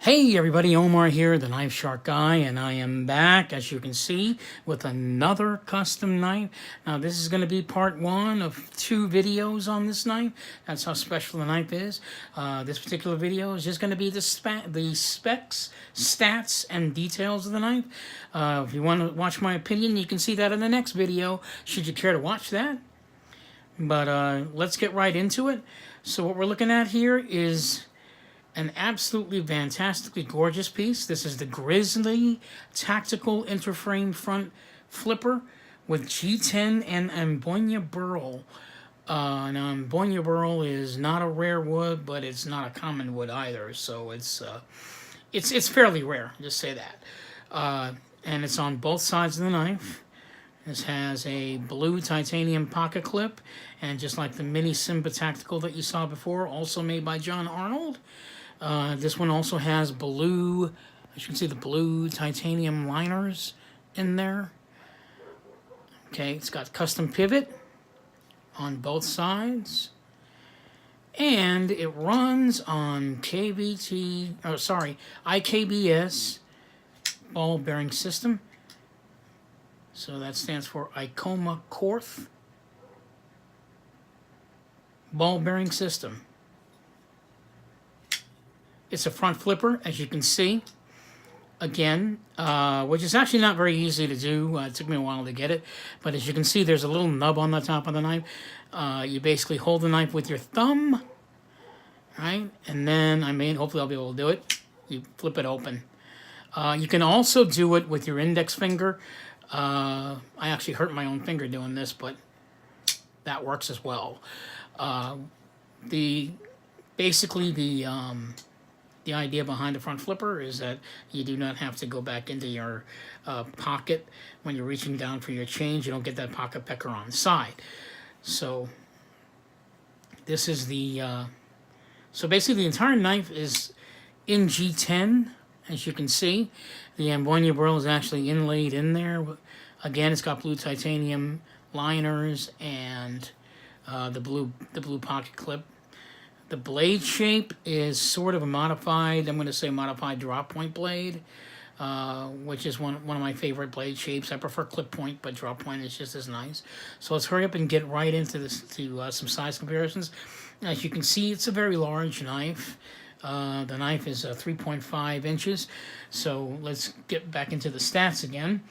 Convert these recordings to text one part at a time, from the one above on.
Hey everybody, Omar here, the Knife Shark Guy, and I am back, as you can see, with another custom knife. Now this is going to be part one of 2 videos on this knife. That's how special the knife is. This particular video is just going to be the specs, stats, and details of the knife. If you want to watch my opinion, you can see that in the next video, should you care to watch that. But let's get right into it. So what we're looking at here is an absolutely fantastically gorgeous piece. This is the Grizzly Tactical Interframe Front Flipper with G10 and Amboyna Burl. Now Amboyna Burl is not a rare wood, but it's not a common wood either, so it's fairly rare, just say that. And it's on both sides of the knife. This has a blue titanium pocket clip, and just like the Mini Simba Tactical that you saw before, also made by John Arnold, this one also has blue, as you can see, the blue titanium liners in there. Okay, it's got custom pivot on both sides. And it runs on IKBS ball bearing system. So that stands for Icoma Korth ball bearing system. It's a front flipper, as you can see, again, which is actually not very easy to do. It took me a while to get it, but as you can see, there's a little nub on the top of the knife. You basically hold the knife with your thumb, right? And then, hopefully I'll be able to do it. You flip it open. You can also do it with your index finger. I actually hurt my own finger doing this, but that works as well. The idea behind the front flipper is that you do not have to go back into your pocket when you're reaching down for your change. You don't get that pocket pecker on the side. So this is so basically the entire knife is in G10, as you can see. The Amboyna Burl is actually inlaid in there. Again, it's got blue titanium liners and the blue pocket clip. The blade shape is sort of a modified, I'm going to say modified drop point blade, which is one of my favorite blade shapes. I prefer clip point, but drop point is just as nice. So let's hurry up and get right into some size comparisons. As you can see, it's a very large knife. The knife is 3.5 inches. So let's get back into the stats again.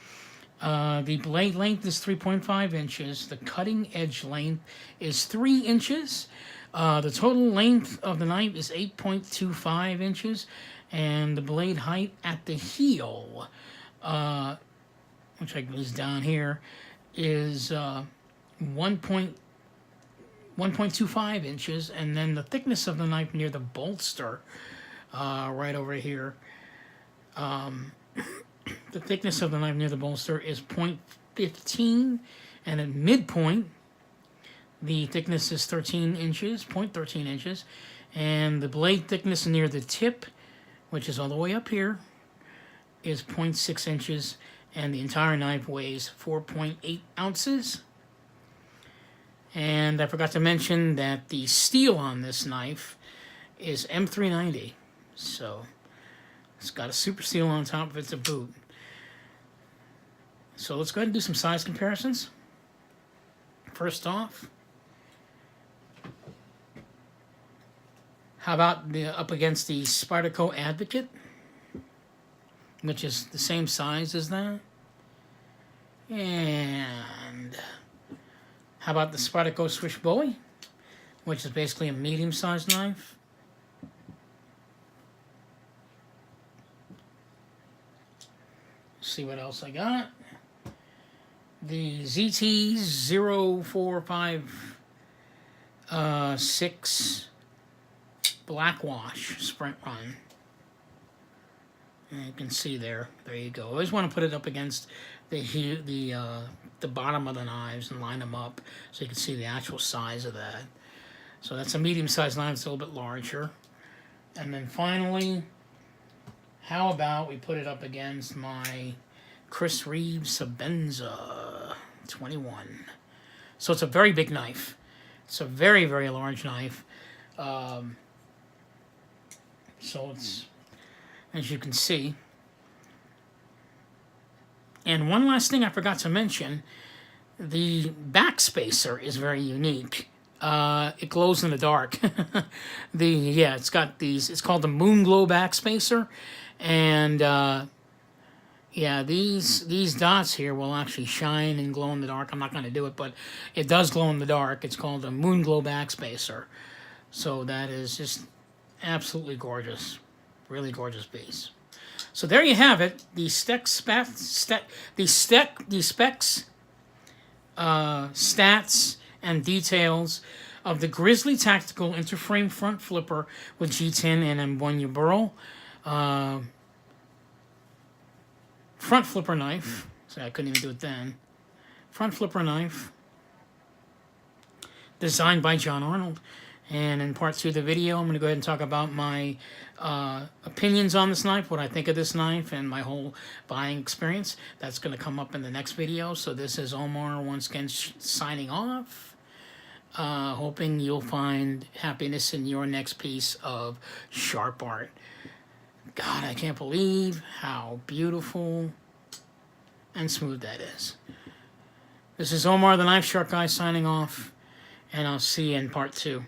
The blade length is 3.5 inches. The cutting edge length is 3 inches. The total length of the knife is 8.25 inches, and the blade height at the heel, which is down here, is 1.25 inches, and then the thickness of the knife near the bolster, right over here, the thickness of the knife near the bolster is 0.15, and at midpoint, the thickness is 13 inches, 0.13 inches, and the blade thickness near the tip, which is all the way up here, is 0.6 inches, and the entire knife weighs 4.8 ounces. And I forgot to mention that the steel on this knife is M390, so it's got a super steel on top of it to boot. So let's go ahead and do some size comparisons. First off, how about up against the Spyderco Advocate, which is the same size as that? And how about the Spyderco Swish Bowie, which is basically a medium-sized knife? See what else I got. The ZT0456 Blackwash Sprint Run. And you can see there you go. I always want to put it up against the bottom of the knives and line them up so you can see the actual size of that. So that's a medium-sized knife. It's a little bit larger. And then finally, how about we put it up against my Chris Reeves Sabenza 21. So it's a very big knife. It's a very, very large knife. So it's as you can see. And one last thing I forgot to mention, the backspacer is very unique. It glows in the dark. It's got these, it's called the Moon Glow backspacer. And yeah, these dots here will actually shine and glow in the dark. I'm not going to do it, but it does glow in the dark. It's called a Moon Glow backspacer. So that is just absolutely gorgeous. Really gorgeous piece. So there you have it. The specs, stats, and details of the Grizzly Tactical Interframe Front Flipper with G10 and Amboyna Burl. Front flipper knife. So I couldn't even do it then. Front flipper knife. Designed by John Arnold. And in part 2 of the video, I'm going to go ahead and talk about my opinions on this knife, what I think of this knife, and my whole buying experience. That's going to come up in the next video. So this is Omar once again signing off. Hoping you'll find happiness in your next piece of sharp art. God, I can't believe how beautiful and smooth that is. This is Omar, the Knife Shark Guy, signing off, and I'll see you in part 2.